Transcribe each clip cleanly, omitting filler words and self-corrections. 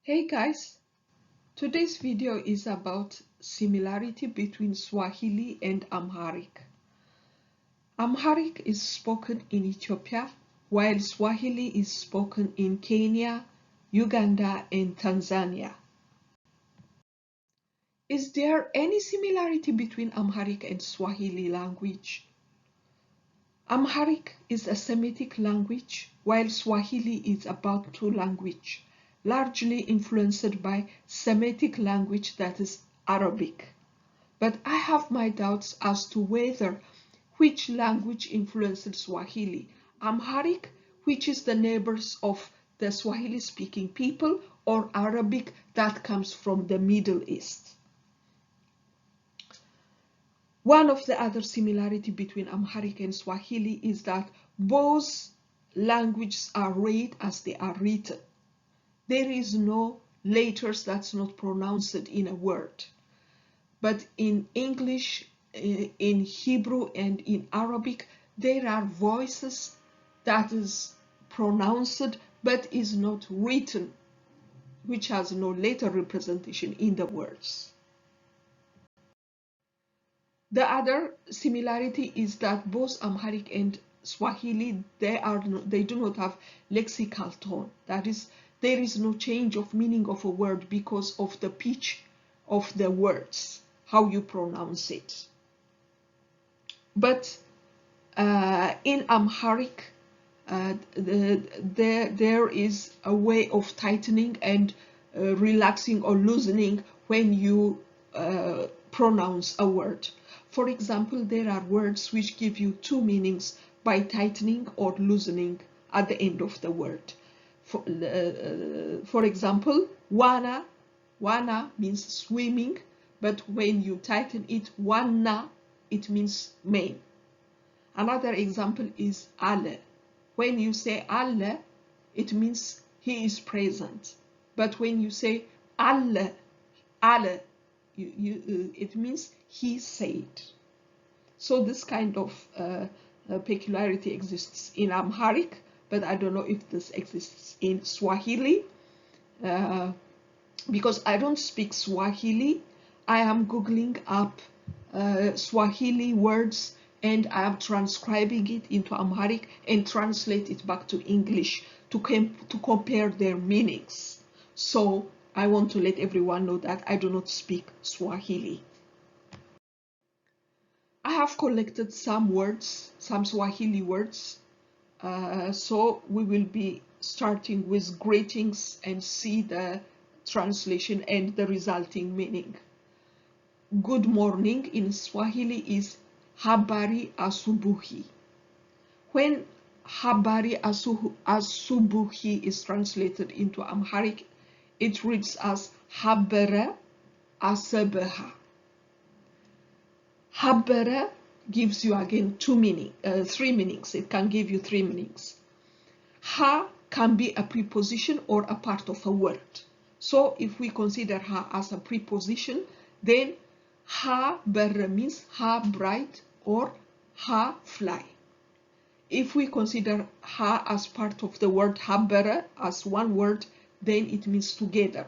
Hey guys, today's video is about similarity between Swahili and Amharic. Amharic is spoken in Ethiopia, while Swahili is spoken in Kenya, Uganda, and Tanzania. Is there any similarity between Amharic and Swahili language? Amharic is a Semitic language, while Swahili is a Bantu language, largely influenced by Semitic language that is Arabic. But I have my doubts as to whether which language influenced Swahili, Amharic, which is the neighbors of the Swahili-speaking people, or Arabic that comes from the Middle East. One of the other similarity between Amharic and Swahili is that both languages are read as they are written. There is no letters that's not pronounced in a word. But in English, in Hebrew, and in Arabic, there are voices that is pronounced but is not written, which has no letter representation in the words. The other similarity is that both Amharic and Swahili, they do not have lexical tone. That is, there is no change of meaning of a word because of the pitch of the words, how you pronounce it. But in Amharic, there is a way of tightening and relaxing or loosening when you pronounce a word. For example, there are words which give you two meanings by tightening or loosening at the end of the word. For example, wana means swimming, but when you tighten it, wana, it means main. Another example is alle. When you say alle, it means he is present. But when you say alle, it means he said. So this kind of peculiarity exists in Amharic, but I don't know if this exists in Swahili. Because I don't speak Swahili, I am Googling up Swahili words and I am transcribing it into Amharic and translate it back to English to compare their meanings. So I want to let everyone know that I do not speak Swahili. I have collected some words, some Swahili words. So we will be starting with greetings and see the translation and the resulting meaning. Good morning in Swahili is habari asubuhi. When habari asubuhi is translated into Amharic, it reads as habara asabaha. Habara gives you again three meanings. It can give you three meanings. Ha can be a preposition or a part of a word. So if we consider ha as a preposition, then ha bara means ha bright or ha fly. If we consider ha as part of the word habara as one word, then it means together.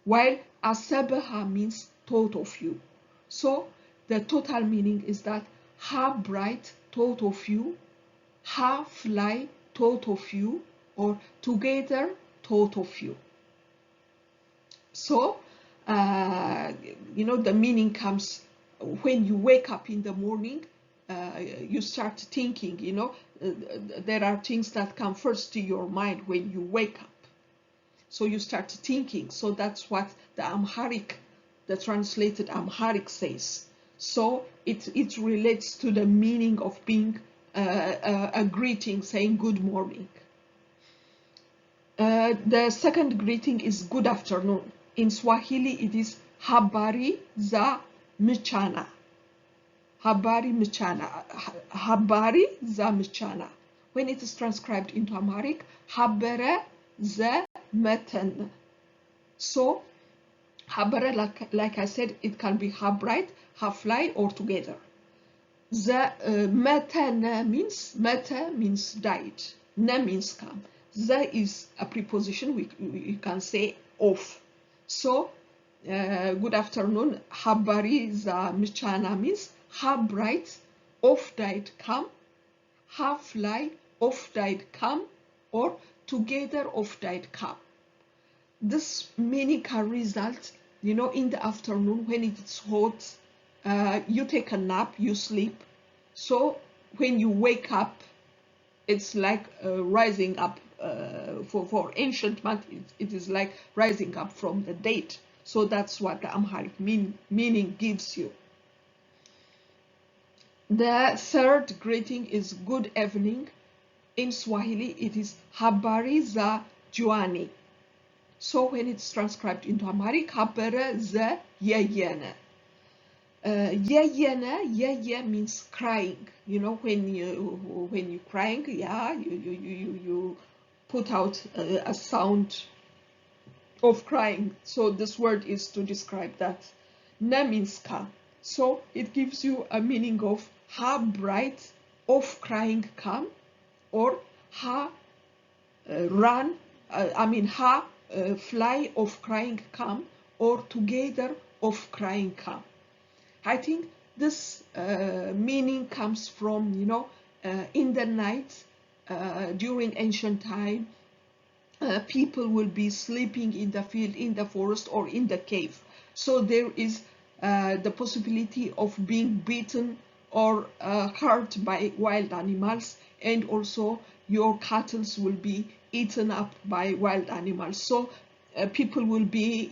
While asabaha means thought of you. So the total meaning is that ha bright, thought of you, ha fly, thought of you, or together, thought of you. So, the meaning comes when you wake up in the morning, you start thinking, there are things that come first to your mind when you wake up. So you start thinking. So that's what the translated Amharic says. So it relates to the meaning of being a greeting, saying good morning. The second greeting is good afternoon. In Swahili, it is habari za mchana. Habari mchana. Habari za mchana. When it is transcribed into Amharic, habere za meten. So, habere, like I said, it can be ha bright, ha fly, or together. The meten means died. Ne means come. The is a preposition, we can say of. So, good afternoon. Habari za mchana means ha bright, of died come, ha fly, of died come, or together of died come. This meaning can result, in the afternoon when it's hot, you take a nap, you sleep. So when you wake up, it's like rising up. For ancient math, it is like rising up from the dead. So that's what the Amharic meaning gives you. The third greeting is good evening. In Swahili, it is habari za jioni. So when it's transcribed into Amharic, habari za yeyene. Yeye means crying. When you crying, yeah, you put out a sound of crying. So this word is to describe that. Na means ka. So it gives you a meaning of ha bright, of crying come, or ha run. Ha fly, of crying come, or together of crying come. I think this meaning comes from, in the night, during ancient time, people will be sleeping in the field, in the forest, or in the cave. So there is the possibility of being beaten or hurt by wild animals, and also your cattle will be eaten up by wild animals. So people will be,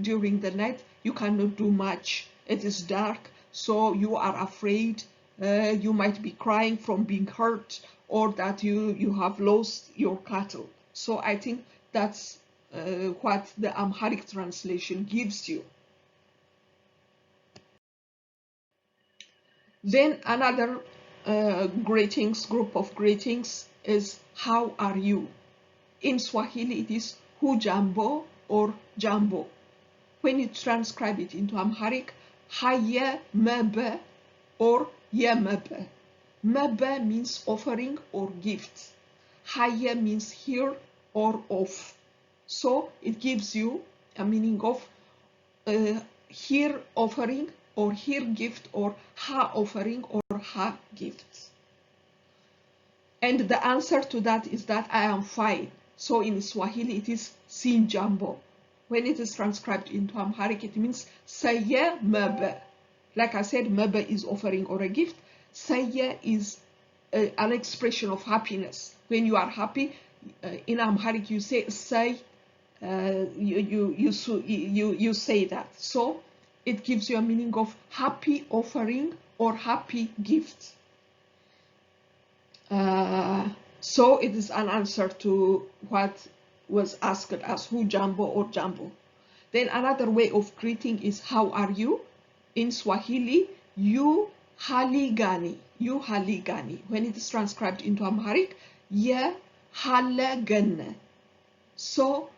during the night, you cannot do much. It is dark, so you are afraid. You might be crying from being hurt, or that you have lost your cattle. So I think that's what the Amharic translation gives you. Then another group of greetings is how are you? In Swahili it is hujambo or jambo. When you transcribe it into Amharic, haya mebe or yemebe. Mebe means offering or gift. Haya means here or of. So it gives you a meaning of here offering, or here gift, or ha offering, or ha gift. And the answer to that is that I am fine. So in Swahili it is sin jambo. When it is transcribed into Amharic, it means saya mebe. Like I said, mebe is offering or a gift. Saya is an expression of happiness. When you are happy, in Amharic you say say. You say that. So it gives you a meaning of happy offering or happy gift. So it is an answer to what was asked as who jambo or jambo. Then another way of greeting is how are you? In Swahili, you hali gani. You hali gani. When it is transcribed into Amharic, ye hala gane. So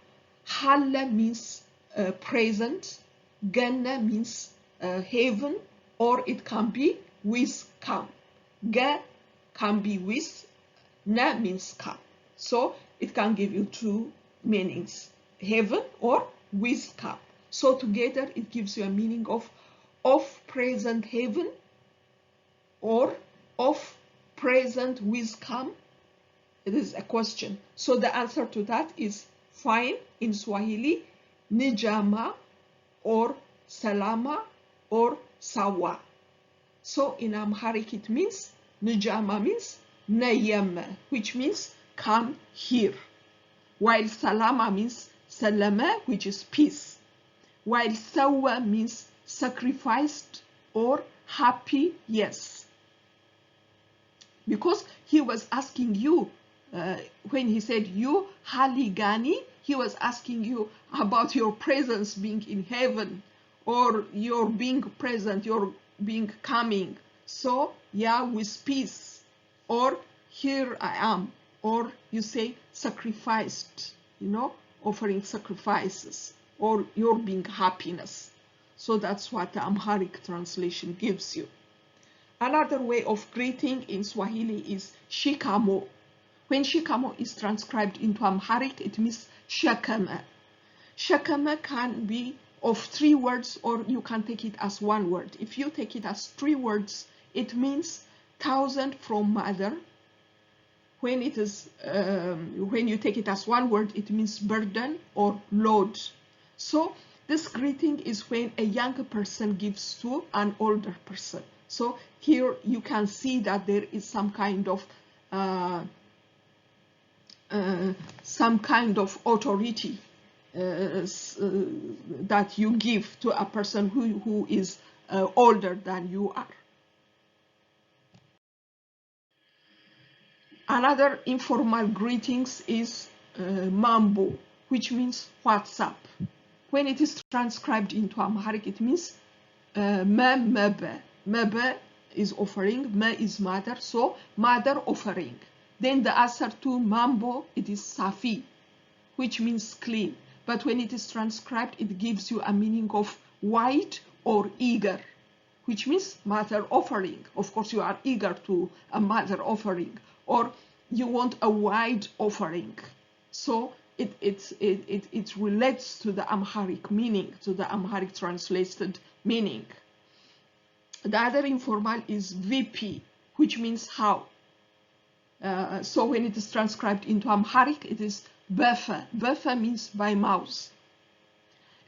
hala means present, gana means heaven, or it can be with come. Ga can be with, na means come. So it can give you two meanings, heaven or with come. So together it gives you a meaning of present heaven, or of present with come. It is a question. So the answer to that is fine in Swahili, nijama or salama or sawa. So in Amharic it means nijama means nayama, which means come here, while salama means salama, which is peace, while sawa means sacrificed or happy, yes. Because he was asking you, when he said you haligani, he was asking you about your presence being in heaven, or your being present, your being coming. So yeah, with peace, or here I am, or you say sacrificed, offering sacrifices, or your being happiness. So that's what the Amharic translation gives you. Another way of greeting in Swahili is shikamo. When shikamo is transcribed into Amharic, it means shakama. Shakama can be of 3 words, or you can take it as 1 word. If you take it as 3 words, it means 1,000 from mother. When it is, when you take it as 1 word, it means burden or load. So this greeting is when a younger person gives to an older person. So here you can see that there is some kind of authority that you give to a person who is older than you are. Another informal greetings is mambo, which means what's up. When it is transcribed into Amharic, it means mebe. Mebe is offering, me is mother, so mother offering. Then the answer to mambo, it is safi, which means clean. But when it is transcribed, it gives you a meaning of wide or eager, which means mother offering. Of course, you are eager to a mother offering, or you want a wide offering. So it relates to the Amharic meaning, to the Amharic translated meaning. The other informal is VP, which means how. So when it is transcribed into Amharic, it is befe. Befe means by mouse.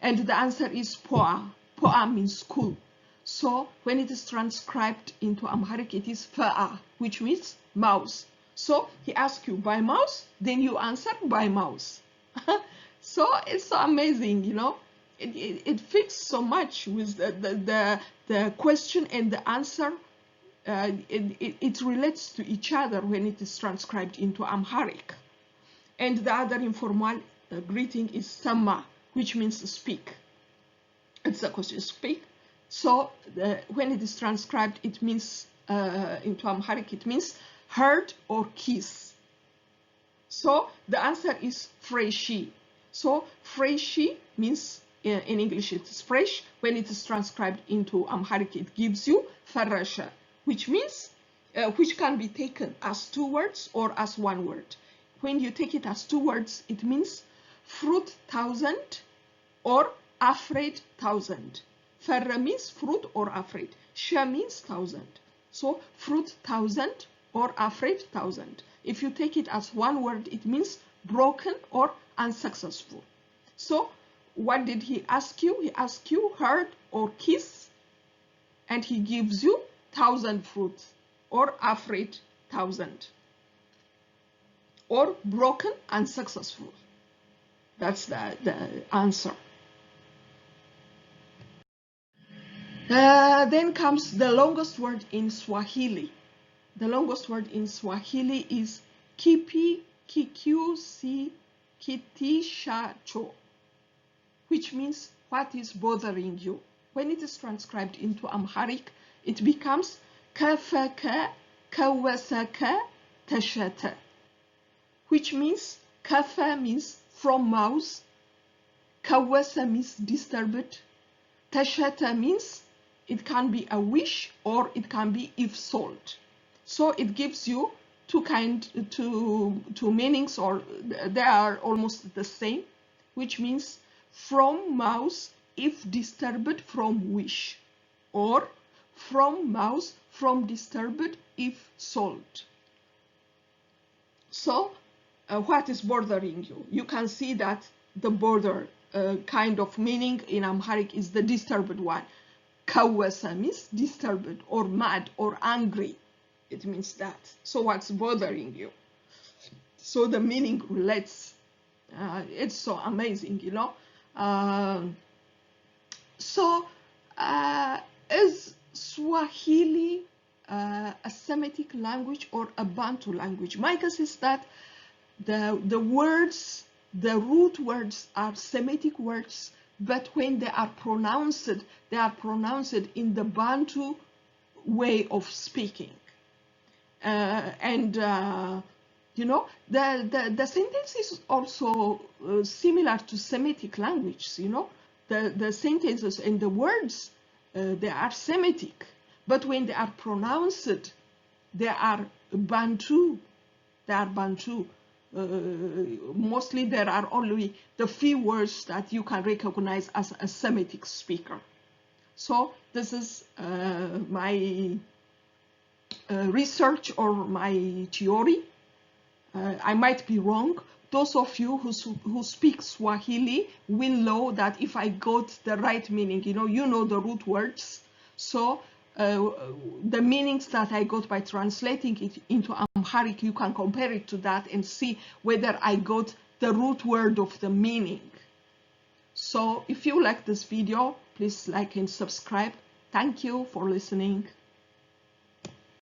And the answer is poa. Poa means school. So when it is transcribed into Amharic, it is fa'a, which means mouse. So he asks you by mouse, then you answer by mouse. So it's so amazing, you know. It fits so much with the question and the answer. It relates to each other when it is transcribed into Amharic. And the other informal greeting is sama, which means speak. It's a question, speak. So when it is transcribed, it means into Amharic, it means heard or kiss. So the answer is freshy. So freshy means in English it's fresh. When it is transcribed into Amharic, it gives you farasha, which means which can be taken as 2 words or as 1 word. When you take it as 2 words, it means fruit 1,000 or afraid 1,000. Farra means fruit or afraid. Sha means 1,000. So fruit 1,000 or afraid 1,000. If you take it as 1 word, it means broken or unsuccessful. So what did he ask you? He asked you heard or kiss, and he gives you 1,000 fruits or afraid 1,000 or broken unsuccessful. That's the answer. Then comes the longest word in Swahili. The longest word in Swahili is kipi kikyu si kitishacho, which means what is bothering you. When it is transcribed into Amharic, it becomes kafaka kawasaka tashata, which means kafa means from mouth, kawasa means disturbed, tashata means it can be a wish or it can be if sold. So it gives you two meanings, or they are almost the same, which means from mouth if disturbed from wish, or from mouth from disturbed if sold. So what is bothering you? You can see that the border kind of meaning in Amharic is the disturbed one. Kawasa means disturbed or mad or angry. It means that. So what's bothering you? So the meaning relates. It's so amazing, you know. Is Swahili a Semitic language or a Bantu language? My guess is that the words, the root words are Semitic words, but when they are pronounced in the Bantu way of speaking. You know, the sentence is also similar to Semitic language. You know, the sentences and the words they are Semitic, but when they are pronounced, they are Bantu they are Bantu. Mostly there are only the few words that you can recognize as a Semitic speaker. So this is my research or my theory. I might be wrong. Those of you who speak Swahili will know that if I got the right meaning, you know the root words. So the meanings that I got by translating it into Amharic, you can compare it to that and see whether I got the root word of the meaning. So if you like this video, please like and subscribe. Thank you for listening.